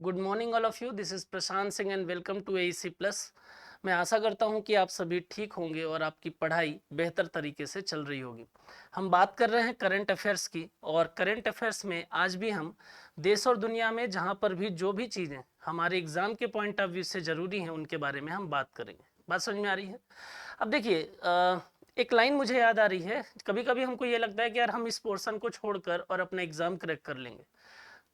Good morning all of you. This is Prashant Singh and welcome to AEC plus. मैं आशा करता हूं कि आप सभी ठीक होंगे और आपकी पढ़ाई बेहतर तरीके से चल रही होगी। हम बात कर रहे हैं करंट अफेयर्स की, और करंट अफेयर्स में आज भी हम देश और दुनिया में जहां पर भी जो भी चीज़ें हमारे एग्जाम के पॉइंट ऑफ व्यू से ज़रूरी हैं उनके बारे में हम बात करेंगे। बात समझ में आ रही है? अब देखिए, एक लाइन मुझे याद आ रही है। कभी कभी हमको ये लगता है कि यार हम इस पोर्शन को छोड़कर और अपना एग्जाम क्रैक कर लेंगे।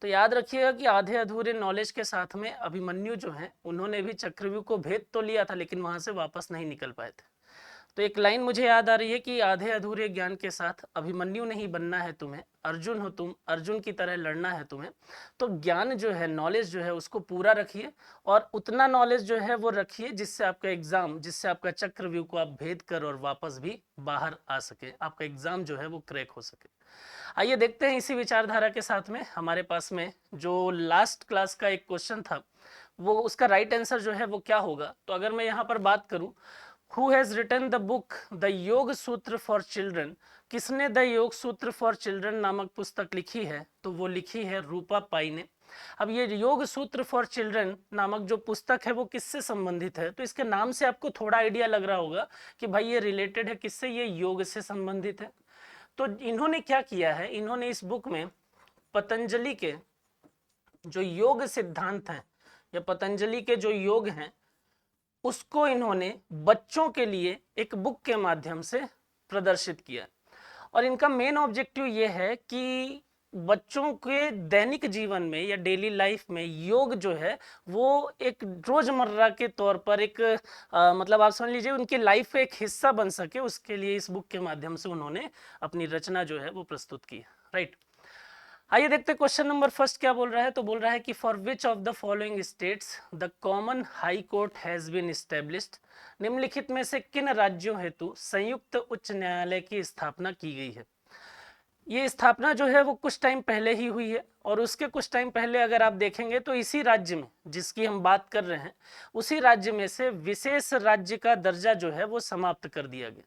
तो याद रखिएगा कि आधे अधूरे नॉलेज के साथ में अभिमन्यु जो हैं उन्होंने भी चक्रव्यूह को भेद तो लिया था, लेकिन वहां से वापस नहीं निकल पाए थे। तो एक लाइन मुझे याद आ रही है कि आधे अधूरे ज्ञान के साथ अभिमन्यु नहीं बनना है तुम्हें, अर्जुन हो तुम, अर्जुन की तरह लड़ना है तुम्हें। तो ज्ञान जो है, नॉलेज जो है, उसको पूरा रखिए और उतना नॉलेज जो है वो रखिए जिससे आपका एग्जाम, जिससे आपका चक्रव्यूह को आप भेद कर और वापस भी बाहर आ सके, आपका एग्जाम जो है वो क्रैक हो सके। आइए देखते हैं इसी विचारधारा के साथ में हमारे पास में जो लास्ट क्लास का एक क्वेश्चन था, वो उसका राइट आंसर जो है वो क्या होगा। तो अगर मैं यहाँ पर बात करूं, who has written the book the Yoga Sutra for children, किसने the Yoga Sutra for children नामक पुस्तक लिखी है, तो वो लिखी है रूपा पाई ने। अब ये योग सूत्र फॉर चिल्ड्रन नामक जो पुस्तक है वो किससे संबंधित है, तो इसके नाम से आपको थोड़ा आइडिया लग रहा होगा कि भाई ये रिलेटेड है किससे, ये योग से संबंधित है। तो इन्होंने क्या किया है, इन्होंने इस बुक में पतंजलि के जो योग सिद्धांत हैं या पतंजलि के जो योग हैं उसको इन्होंने बच्चों के लिए एक बुक के माध्यम से प्रदर्शित किया। और इनका मेन ऑब्जेक्टिव ये है कि बच्चों के दैनिक जीवन में या डेली लाइफ में योग जो है वो एक रोजमर्रा के तौर पर एक मतलब आप समझ लीजिए उनकी लाइफ का एक हिस्सा बन सके, उसके लिए इस बुक के माध्यम से उन्होंने अपनी रचना जो है वो प्रस्तुत की। राइट, आइए देखते हैं क्वेश्चन नंबर फर्स्ट क्या बोल रहा है। तो बोल रहा है कि for which of the following states the common high court has been established, निम्नलिखित में से किन राज्यों हेतु संयुक्त उच्च न्यायालय की स्थापना की गई है। ये स्थापना जो है वो कुछ टाइम पहले ही हुई है, और उसके कुछ टाइम पहले अगर आप देखेंगे तो इसी राज्य में जिसकी हम बात कर रहे हैं उसी राज्य में से विशेष राज्य का दर्जा जो है वो समाप्त कर दिया गया।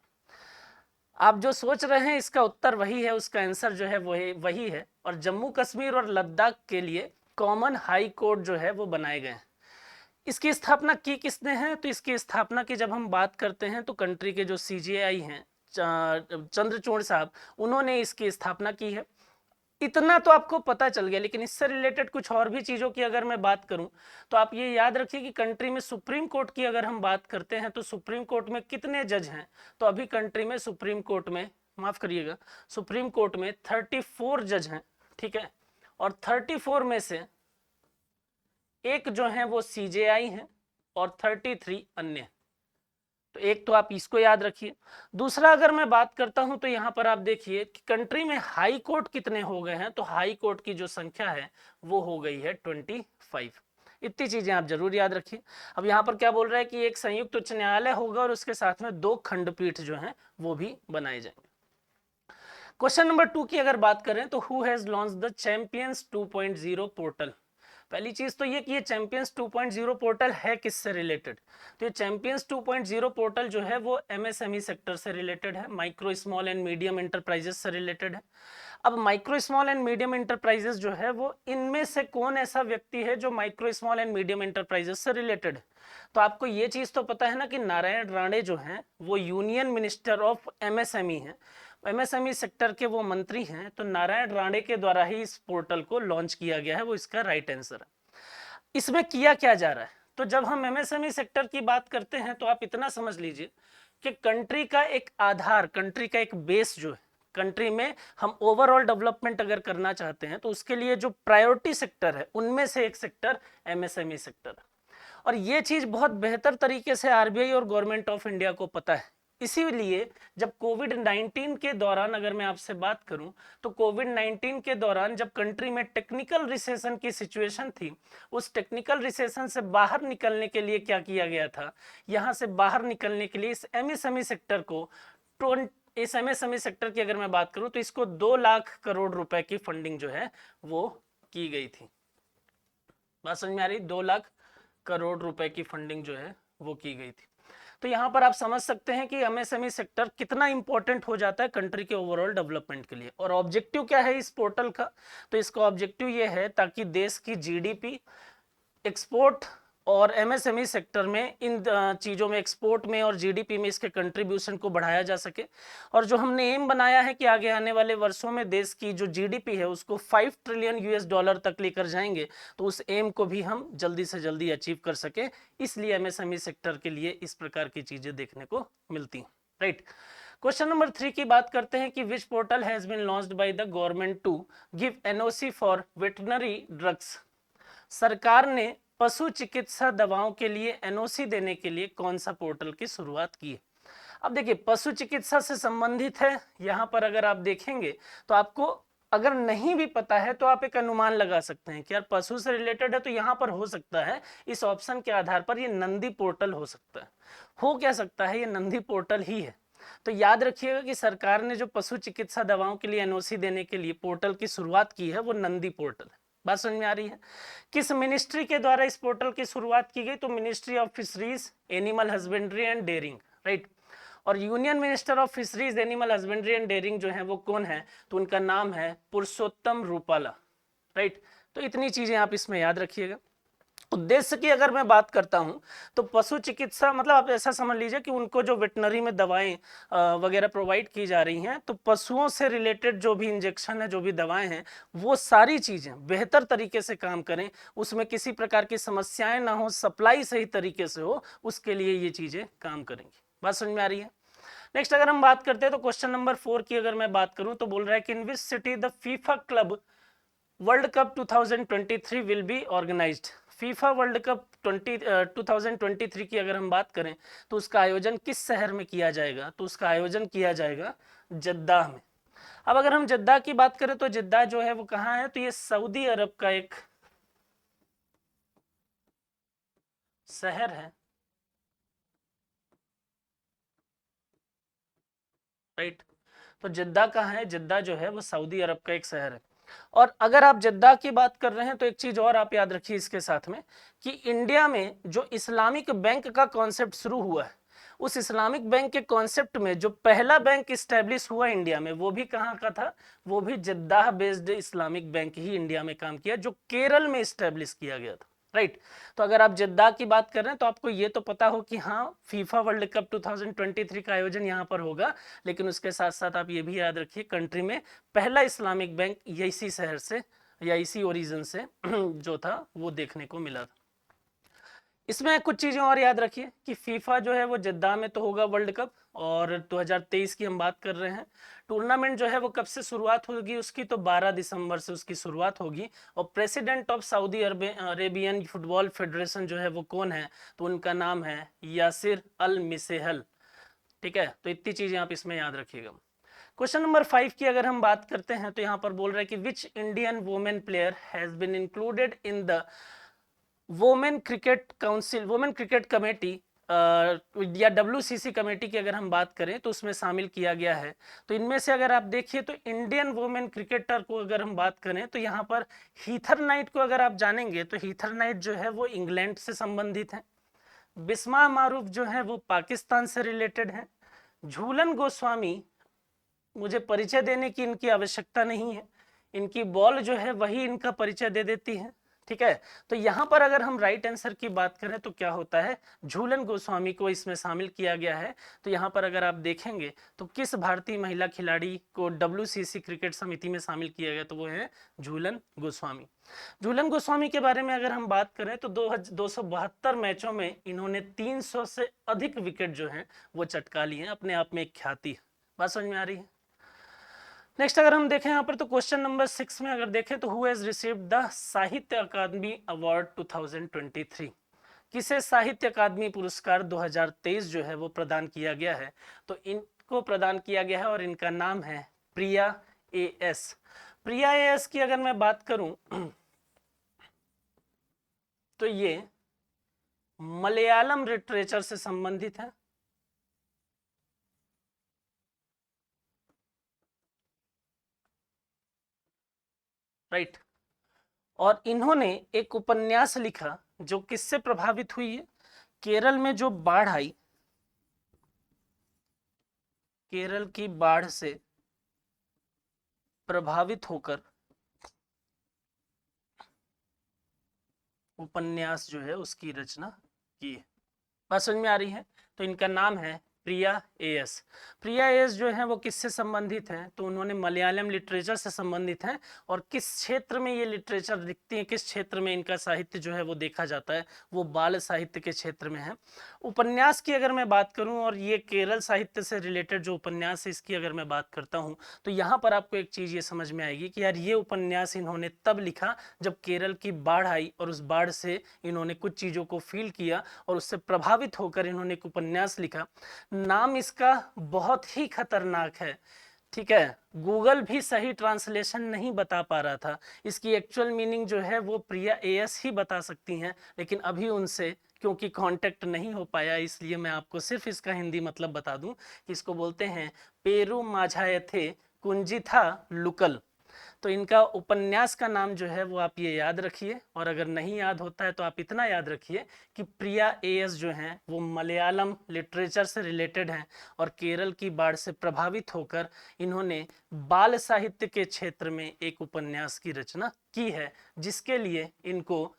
आप जो सोच रहे हैं इसका उत्तर वही है, उसका आंसर जो है वही है। और जम्मू कश्मीर और लद्दाख के लिए कॉमन हाई कोर्ट जो है वो बनाए गए हैं। इसकी स्थापना की किसने है, तो इसकी स्थापना की जब हम बात करते हैं तो कंट्री के जो सीजेआई हैं चंद्रचूड़ साहब, उन्होंने इसकी स्थापना की है। इतना तो आपको पता चल गया, लेकिन इससे रिलेटेड कुछ और भी चीजों की अगर मैं बात करूं तो आप ये याद रखिए कि कंट्री में सुप्रीम कोर्ट की अगर हम बात करते हैं तो सुप्रीम कोर्ट में कितने जज हैं। तो अभी कंट्री में सुप्रीम कोर्ट में, माफ करिएगा, सुप्रीम कोर्ट में 34 जज हैं। ठीक है, और 34 में से एक जो है वो सीजेआई हैं और 33 अन्य। तो एक तो आप इसको याद रखिए। दूसरा अगर मैं बात करता हूं तो यहां पर आप देखिए कि कंट्री में हाई कोर्ट कितने हो गए हैं, तो हाई कोर्ट की जो संख्या है वो हो गई है 25। इतनी चीजें आप जरूर याद रखिए। अब यहाँ पर क्या बोल रहा है कि एक संयुक्त उच्च न्यायालय होगा और उसके साथ में 2 खंडपीठ जो हैं वो भी बनाए जाएंगे। क्वेश्चन नंबर 2 की अगर बात करें तो who has launch the champions 2.0 portal. पहली चीज तो ये कि ये चैंपियंस 2.0 पोर्टल है किससे रिलेटेड, तो ये चैंपियंस 2.0 पोर्टल जो है वो एमएसएमई सेक्टर से रिलेटेड है, micro small and medium enterprises से रिलेटेड है। अब micro small and medium enterprises जो है वो इनमें से कौन ऐसा व्यक्ति है जो micro small and medium enterprises से रिलेटेड है। तो आपको ये चीज तो पता है ना कि नारायण राणे जो हैं वो यूनियन मिनिस्टर ऑफ एमएसएमई हैं, एमएसएमई सेक्टर के वो मंत्री हैं। तो नारायण राणे के द्वारा ही इस पोर्टल को लॉन्च किया गया है, वो इसका राइट आंसर है। इसमें किया क्या जा रहा है, तो जब हम एमएसएमई सेक्टर की बात करते हैं तो आप इतना समझ लीजिए कि कंट्री का एक आधार, कंट्री का एक बेस जो है, कंट्री में हम ओवरऑल डेवलपमेंट अगर करना चाहते हैं तो उसके लिए जो प्रायोरिटी सेक्टर है उनमें से एक सेक्टर एमएसएमई सेक्टर है। और ये चीज बहुत बेहतर तरीके से आरबीआई और गवर्नमेंट ऑफ इंडिया को पता है। इसीलिए जब कोविड 19 के दौरान अगर मैं आपसे बात करूं तो कोविड 19 के दौरान जब कंट्री में टेक्निकल रिसेशन की सिचुएशन थी, उस टेक्निकल रिसेशन से बाहर निकलने के लिए क्या किया गया था, यहां से बाहर निकलने के लिए इस एमएसएमई सेक्टर को, इस एमएसएमई सेक्टर की अगर मैं बात करूं तो इसको 2 लाख करोड़ रुपए की फंडिंग जो है वो की गई थी। बात समझ में आ रही? 2 लाख करोड़ रुपए की फंडिंग जो है वो की गई थी। तो यहां पर आप समझ सकते हैं कि एमएसएमई सेक्टर कितना इंपॉर्टेंट हो जाता है कंट्री के ओवरऑल डेवलपमेंट के लिए। और ऑब्जेक्टिव क्या है इस पोर्टल का, तो इसका ऑब्जेक्टिव ये है ताकि देश की जीडीपी एक्सपोर्ट और एमएसएमई सेक्टर में, इन चीज़ों में, एक्सपोर्ट में और जीडीपी में इसके कंट्रीब्यूशन को बढ़ाया जा सके। और जो हमने एम बनाया है कि आगे आने वाले वर्षों में देश की जो जीडीपी है उसको 5 ट्रिलियन यूएस डॉलर तक लेकर जाएंगे, तो उस एम को भी हम जल्दी से जल्दी अचीव कर सके। इसलिए एमएसएमई सेक्टर के लिए इस प्रकार की चीज़ें देखने को मिलती हैं, राइट। क्वेश्चन नंबर 3 की बात करते हैं कि which portal has been launched by the government to give NOC for veterinary drugs. सरकार ने पशु चिकित्सा दवाओं के लिए एनओसी देने के लिए कौन सा पोर्टल की शुरुआत की है। अब देखिए, पशु चिकित्सा से संबंधित है, यहाँ पर अगर आप देखेंगे तो आपको अगर नहीं भी पता है तो आप एक अनुमान लगा सकते हैं कि यार पशु से रिलेटेड है, तो यहाँ पर हो सकता है इस ऑप्शन के आधार पर ये नंदी पोर्टल हो सकता है। हो क्या सकता है, ये नंदी पोर्टल ही है। तो याद रखिएगा कि सरकार ने जो पशु चिकित्सा दवाओं के लिए एनओसी देने के लिए पोर्टल की शुरुआत की है वो नंदी पोर्टल है। बात समझ में आ रही है। किस मिनिस्ट्री के द्वारा इस पोर्टल की शुरुआत की गई, तो ministry of fisheries, animal husbandry and dairying, right. और union minister of fisheries, animal husbandry and dairying जो है वो कौन है, तो उनका नाम है पुरुषोत्तम रूपाला, राइट। तो इतनी चीजें आप इसमें याद रखिएगा। उद्देश्य की अगर मैं बात करता हूं तो पशु चिकित्सा मतलब आप ऐसा समझ लीजिए कि उनको जो वेटनरी में दवाएं वगैरह प्रोवाइड की जा रही हैं, तो पशुओं से रिलेटेड जो भी इंजेक्शन है, जो भी दवाएं हैं, वो सारी चीजें बेहतर तरीके से काम करें, उसमें किसी प्रकार की समस्याएं ना हो, सप्लाई सही तरीके से हो, उसके लिए ये चीजें काम करेंगी। बात समझ में आ रही है। नेक्स्ट अगर हम बात करते हैं तो क्वेश्चन नंबर 4 की अगर मैं बात करूं तो बोल रहा है कि in which city the FIFA Club World Cup 2023 will be organised. FIFA World Cup 2023 की अगर हम बात करें तो उसका आयोजन किस शहर में किया जाएगा, तो उसका आयोजन किया जाएगा जद्दाह में। अब अगर हम जद्दाह की बात करें तो जद्दाह जो है वो कहाँ है, तो ये सऊदी अरब का एक शहर है, राइट। तो जद्दाह कहाँ है, जद्दाह जो है वो सऊदी अरब का एक शहर है। और अगर आप जद्दाह की बात कर रहे हैं तो एक चीज और आप याद रखिए इसके साथ में कि इंडिया में जो इस्लामिक बैंक का कॉन्सेप्ट शुरू हुआ है, उस इस्लामिक बैंक के कॉन्सेप्ट में जो पहला बैंक इस्टेब्लिश हुआ इंडिया में, वो भी कहाँ का था, वो भी जद्दाह बेस्ड इस्लामिक बैंक ही इंडिया में काम किया, जो केरल में इस्टेब्लिश किया गया था, राइट। तो अगर आप जद्दाह की बात कर रहे हैं तो आपको ये तो पता हो कि हाँ फीफा वर्ल्ड कप 2023 का आयोजन यहाँ पर होगा, लेकिन उसके साथ साथ आप ये भी याद रखिए कंट्री में पहला इस्लामिक बैंक इसी शहर से या इसी ओरिजिन से जो था वो देखने को मिला था। इसमें कुछ चीजें और याद रखिए कि फीफा जो है वो जद्दा में तो होगा वर्ल्ड कप, और 2023 की हम बात कर रहे हैं। टूर्नामेंट जो है वो कब से शुरुआत होगी उसकी, तो 12 दिसंबर से उसकी शुरुआत होगी। और president of Saudi Arabian football federation जो है वो कौन है, तो उनका नाम है यासिर अल मिसेहल, ठीक है। तो इतनी चीजें आप इसमें याद रखिएगा। क्वेश्चन नंबर 5 की अगर हम बात करते हैं तो यहाँ पर बोल रहे हैं कि which Indian women player has been included in the women cricket council, women cricket committee या WCC कमेटी की अगर हम बात करें तो उसमें शामिल किया गया है। तो इनमें से अगर आप देखिए तो इंडियन वुमेन क्रिकेटर को अगर हम बात करें तो यहाँ पर हीथर नाइट को अगर आप जानेंगे तो हीथर नाइट जो है वो इंग्लैंड से संबंधित है। बिस्मा मारूफ जो है वो पाकिस्तान से रिलेटेड है। झूलन गोस्वामी, मुझे परिचय देने की इनकी आवश्यकता नहीं है, इनकी बॉल जो है वही इनका परिचय दे देती है, ठीक है। तो यहाँ पर अगर हम राइट आंसर की बात करें तो क्या होता है, झूलन गोस्वामी को इसमें शामिल किया गया है। तो यहाँ पर अगर आप देखेंगे तो किस भारतीय महिला खिलाड़ी को WCC क्रिकेट समिति में शामिल किया गया, तो वो है झूलन गोस्वामी। झूलन गोस्वामी के बारे में अगर हम बात करें तो 272 मैचों में इन्होंने 300 से अधिक विकेट जो है वो चटका लिए हैं, अपने आप में एक ख्याति है। बात समझ में आ रही है। नेक्स्ट अगर हम देखें यहाँ पर तो क्वेश्चन नंबर 6 में अगर देखें तो हु हैज रिसीव्ड द साहित्य अकादमी अवार्ड 2023, किसे साहित्य अकादमी पुरस्कार 2023 जो है वो प्रदान किया गया है, तो इनको प्रदान किया गया है और इनका नाम है प्रिया AS। प्रिया AS की अगर मैं बात करूं तो ये मलयालम लिटरेचर से संबंधित है, राइट। और इन्होंने एक उपन्यास लिखा जो किससे प्रभावित हुई है, केरल में जो बाढ़ आई, केरल की बाढ़ से प्रभावित होकर उपन्यास जो है उसकी रचना की है। बात समझ में आ रही है? तो इनका नाम है प्रिया एएस। प्रिया एएस जो है वो किससे संबंधित हैं? तो उन्होंने मलयालम लिटरेचर से संबंधित हैं। और किस क्षेत्र में ये लिटरेचर दिखती है, किस क्षेत्र में इनका साहित्य जो है वो देखा जाता है, वो बाल साहित्य के क्षेत्र में है। उपन्यास की अगर मैं बात करूं, और ये केरल साहित्य से रिलेटेड जो उपन्यास है इसकी अगर मैं बात करता हूं, तो यहाँ पर आपको एक चीज ये समझ में आएगी कि यार ये उपन्यास इन्होंने तब लिखा जब केरल की बाढ़ आई, और उस बाढ़ से इन्होंने कुछ चीजों को फील किया और उससे प्रभावित होकर इन्होंने एक उपन्यास लिखा। नाम इसका बहुत ही खतरनाक है, ठीक है, गूगल भी सही ट्रांसलेशन नहीं बता पा रहा था। इसकी एक्चुअल मीनिंग जो है वो प्रिया एएस ही बता सकती हैं, लेकिन अभी उनसे क्योंकि कांटेक्ट नहीं हो पाया, इसलिए मैं आपको सिर्फ इसका हिंदी मतलब बता दूं कि इसको बोलते हैं पेरू माझायथे कुंजिथा लुकल। तो इनका उपन्यास का नाम जो है वो आप ये याद रखिए, और अगर नहीं याद होता है तो आप इतना याद रखिए कि प्रिया एएस जो हैं वो मलयालम लिटरेचर से रिलेटेड हैं, और केरल की बाढ़ से प्रभावित होकर इन्होंने बाल साहित्य के क्षेत्र में एक उपन्यास की रचना की है, जिसके लिए इनको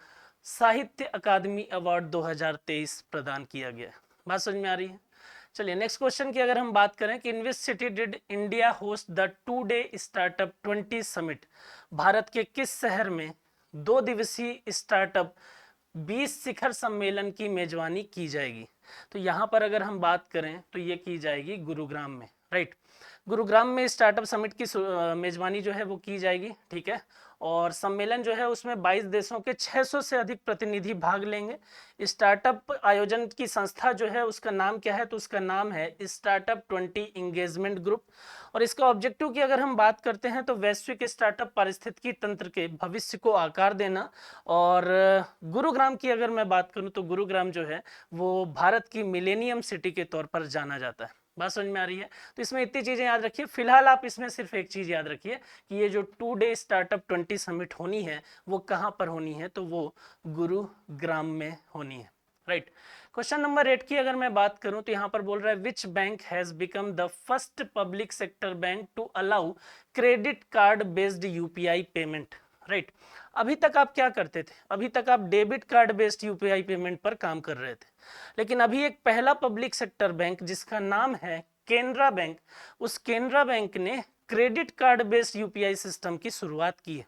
साहित्य अकादमी अवार्ड 2023 प्रदान किया गया। बात समझ में आ रही है? चलिए नेक्स्ट क्वेश्चन की अगर हम बात करें कि in which city did India host the 2 day startup 20 summit, Bharat के किस शहर में 2 दिवसीय स्टार्टअप 20 शिखर सम्मेलन की मेजबानी की जाएगी? तो यहाँ पर अगर हम बात करें तो ये की जाएगी गुरुग्राम में, राइट। गुरुग्राम में स्टार्टअप समिट की मेजबानी जो है वो की जाएगी, ठीक है। और सम्मेलन जो है उसमें 22 देशों के 600 से अधिक प्रतिनिधि भाग लेंगे। स्टार्टअप आयोजन की संस्था जो है उसका नाम क्या है? तो उसका नाम है स्टार्टअप 20 इंगेजमेंट ग्रुप। और इसका ऑब्जेक्टिव की अगर हम बात करते हैं तो वैश्विक स्टार्टअप पारिस्थितिकी तंत्र के भविष्य को आकार देना। और गुरुग्राम की अगर मैं बात करूं तो गुरुग्राम जो है वो भारत की मिलेनियम सिटी के तौर पर जाना जाता है। बात समझ में आ रही है? तो इसमें इतनी चीजें याद रखिए। फिलहाल आप इसमें सिर्फ एक चीज याद रखिए कि ये जो 2 डे स्टार्टअप 20 समिट होनी है वो कहां पर होनी है? तो वो गुरुग्राम में होनी है, राइट। क्वेश्चन नंबर 8 की अगर मैं बात करूं तो यहां पर बोल रहा है which bank has become the first public sector bank to allow credit card based UPI payment, right. अभी तक आप क्या करते थे? अभी तक आप debit card based UPI payment पर काम कर रहे थे, लेकिन अभी एक पहला पब्लिक सेक्टर बैंक जिसका नाम है केनरा बैंक, उस केनरा बैंक ने credit card based UPI system की शुरुआत की है।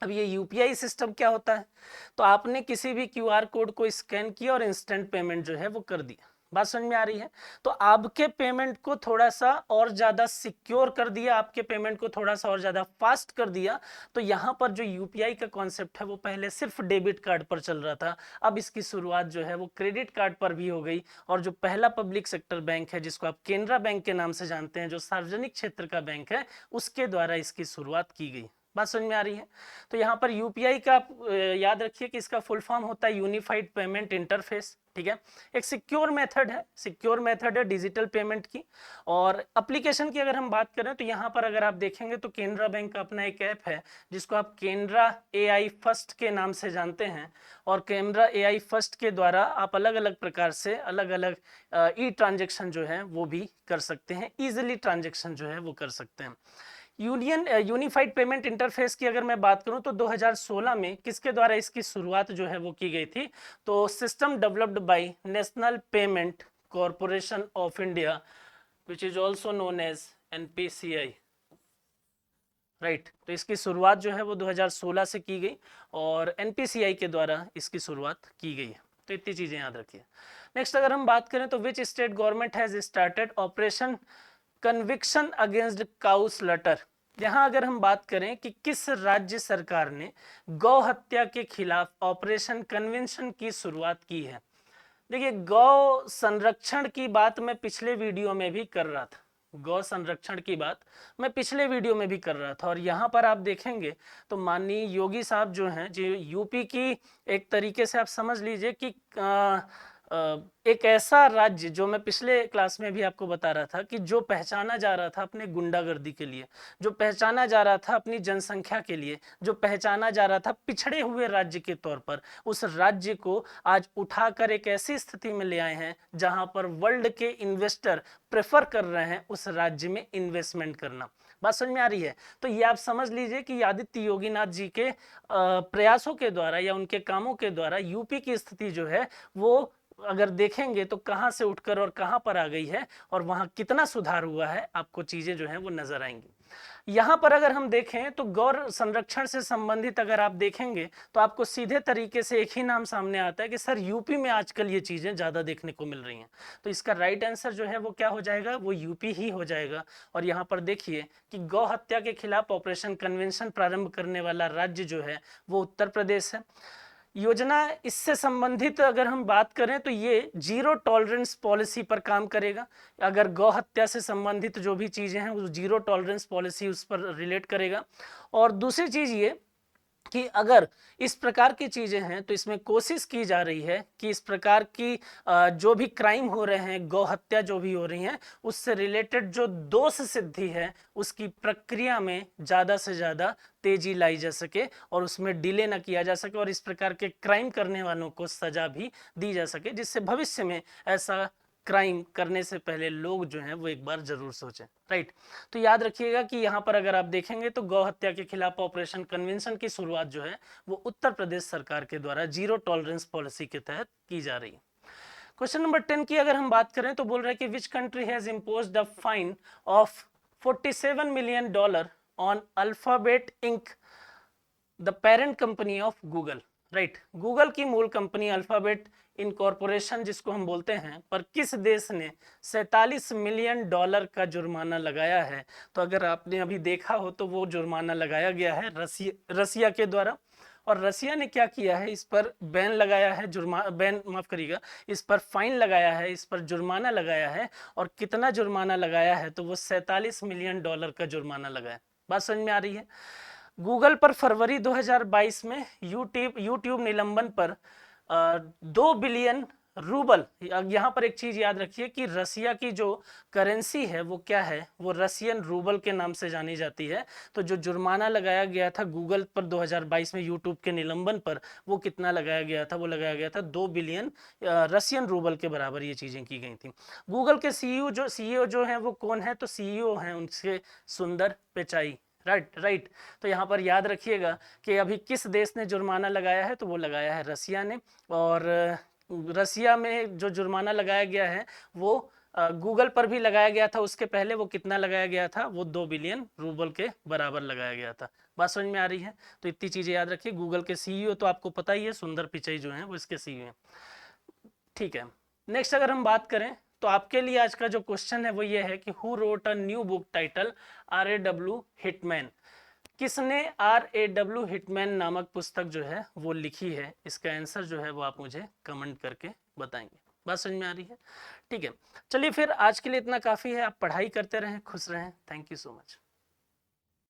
अब ये यूपीआई सिस्टम क्या होता है? तो आपने किसी भी क्यूआर कोड को स्कैन किया और इंस्टेंट पेमेंट जो है वो कर दिया। बात समझ में आ रही है? तो आपके पेमेंट को थोड़ा सा और ज्यादा सिक्योर कर दिया, आपके पेमेंट को थोड़ा सा और ज्यादा फास्ट कर दिया। तो यहाँ पर जो यूपीआई का कॉन्सेप्ट है वो पहले सिर्फ डेबिट कार्ड पर चल रहा था, अब इसकी शुरुआत जो है वो क्रेडिट कार्ड पर भी हो गई। और जो पहला पब्लिक सेक्टर बैंक है जिसको आप केनरा बैंक के नाम से जानते हैं, जो सार्वजनिक क्षेत्र का बैंक है, उसके द्वारा इसकी शुरुआत की गई। बात समझ में आ रही है? तो यहाँ पर यूपीआई का याद रखिए कि इसका फुल फॉर्म होता है यूनिफाइड पेमेंट इंटरफेस, ठीक है। एक सिक्योर मेथड है, सिक्योर मेथड है डिजिटल पेमेंट की। और एप्लीकेशन की अगर हम बात करें तो यहाँ पर अगर आप देखेंगे तो केनरा बैंक का अपना एक ऐप है जिसको आप केनरा एआई फर्स्ट के नाम से जानते हैं। और केनरा एआई फर्स्ट के द्वारा आप अलग अलग प्रकार से अलग अलग ई ट्रांजेक्शन जो है वो भी कर सकते हैं, ईजिली ट्रांजेक्शन जो है वो कर सकते हैं। यूनिफाइड पेमेंट इंटरफेस की अगर मैं बात करूं तो 2016 में किसके द्वारा इसकी शुरुआत जो है वो की गई थी? तो system developed by national payment corporation of India which is also known as NPCI, right. तो इसकी शुरुआत जो है वो 2016 से की गई और एनपीसीआई के द्वारा इसकी शुरुआत की गई है। तो इतनी चीजें याद रखिए। नेक्स्ट अगर हम बात करें तो which state government has started operation conviction against cow slaughter. यहाँ अगर हम बात करें कि किस राज्य सरकार ने गौ हत्या के खिलाफ ऑपरेशन कन्वेंशन की शुरुआत की है? देखिए, गौ संरक्षण की बात मैं पिछले वीडियो में भी कर रहा था, गौ संरक्षण की बात मैं पिछले वीडियो में भी कर रहा था। और यहाँ पर आप देखेंगे तो माननीय योगी साहब जो हैं, जो यूपी की एक तरीके से आप समझ लीजिए कि एक ऐसा राज्य जो मैं पिछले क्लास में भी आपको बता रहा था कि जो पहचाना जा रहा था अपने गुंडागर्दी के लिए, जो पहचाना जा रहा था अपनी जनसंख्या के लिए, जो पहचाना जा रहा था पिछड़े हुए राज्य के तौर पर, उस राज्य को आज उठाकर एक ऐसी स्थिति में ले आए हैं जहां पर वर्ल्ड के इन्वेस्टर प्रेफर कर रहे हैं उस राज्य में इन्वेस्टमेंट करना। बात समझ में आ रही है? तो ये आप समझ लीजिए कि आदित्य योगीनाथ जी के प्रयासों के द्वारा या उनके कामों के द्वारा यूपी की स्थिति जो है वो अगर देखेंगे तो कहां से उठकर और कहां पर आ गई है और वहां कितना सुधार हुआ है, आपको चीजें जो है वो नजर आएंगी। यहां पर अगर हम देखें तो गौ संरक्षण से संबंधित अगर आप देखेंगे तो आपको सीधे तरीके से एक ही नाम सामने आता है कि सर यूपी में आजकल ये चीजें ज्यादा देखने को मिल रही हैं। तो इसका राइट आंसर जो है वो क्या हो जाएगा, वो यूपी ही हो जाएगा। और यहाँ पर देखिए कि गौ हत्या के खिलाफ ऑपरेशन कन्वेंशन प्रारंभ करने वाला राज्य जो है वो उत्तर प्रदेश है। योजना इससे संबंधित अगर हम बात करें तो ये जीरो टॉलरेंस पॉलिसी पर काम करेगा। अगर गौ हत्या से संबंधित जो भी चीजें हैं वो जीरो टॉलरेंस पॉलिसी उस पर रिलेट करेगा। और दूसरी चीज ये कि अगर इस प्रकार की चीजें हैं तो इसमें कोशिश की जा रही है कि इस प्रकार की जो भी क्राइम हो रहे हैं, गौ हत्या जो भी हो रही है, उससे रिलेटेड जो दोष सिद्धि है उसकी प्रक्रिया में ज्यादा से ज्यादा तेजी लाई जा सके और उसमें डिले ना किया जा सके और इस प्रकार के क्राइम करने वालों को सजा भी दी जा सके, जिससे भविष्य में ऐसा क्राइम करने से पहले लोग जो हैं वो एक बार जरूर सोचें। राइट, तो याद रखिएगा कि यहाँ पर अगर आप देखेंगे तो गौ हत्या के खिलाफ ऑपरेशन कन्वेंशन की शुरुआत जो है वो उत्तर प्रदेश सरकार के द्वारा जीरो टॉलरेंस पॉलिसी के तहत की जा रही है। क्वेश्चन नंबर 10 की अगर हम बात करें तो बोल रहा है कि which country has imposed a fine of $47 million on Alphabet Inc, the parent company of Google. Right, Google की मूल कंपनी अल्फाबेट इनकॉर्पोरेशन जिसको हम बोलते हैं, पर किस देश ने $47 मिलियन का जुर्माना लगाया है? तो अगर आपने अभी देखा हो तो वो जुर्माना लगाया गया है रसिया के द्वारा। और रसिया ने क्या किया है, इस पर बैन लगाया है, बैन माफ करिएगा, इस पर फाइन लगाया है, इस पर जुर्माना लगाया है। और कितना जुर्माना लगाया है? तो वो $47 मिलियन का जुर्माना लगाया। बात समझ में आ रही है? गूगल पर फरवरी 2022 में यूट्यूब निलंबन पर 2 बिलियन रूबल। यहाँ पर एक चीज याद रखिए कि रसिया की जो करेंसी है वो क्या है, वो रसियन रूबल के नाम से जानी जाती है। तो जो जुर्माना लगाया गया था गूगल पर 2022 में यूट्यूब के निलंबन पर, वो कितना लगाया गया था? वो लगाया गया था 2 बिलियन रसियन रूबल के बराबर ये चीजें की गई थी। गूगल के सीईओ जो है वो कौन है? तो सीईओ हैं उनसे सुंदर पिचाई। राइट, तो यहाँ पर याद रखिएगा कि अभी किस देश ने जुर्माना लगाया है? तो वो लगाया है रसिया ने। और रसिया में जो जुर्माना लगाया गया है वो गूगल पर भी लगाया गया था, उसके पहले वो कितना लगाया गया था? वो 2 बिलियन रूबल के बराबर लगाया गया था। बात समझ में आ रही है? तो इतनी चीजें याद रखिए। गूगल के सीईओ तो आपको पता ही है, सुंदर पिचाई जो है वो इसके सीईओ हैं। ठीक है, नेक्स्ट अगर हम बात करें तो आपके लिए आज का जो क्वेश्चन है वो ये है कि who wrote a new book title RAW hitman. किसने RAW हिटमैन नामक पुस्तक जो है वो लिखी है? इसका आंसर जो है वो आप मुझे कमेंट करके बताएंगे। बात समझ में आ रही है? ठीक है, चलिए फिर आज के लिए इतना काफी है। आप पढ़ाई करते रहें, खुश रहें। Thank you so much.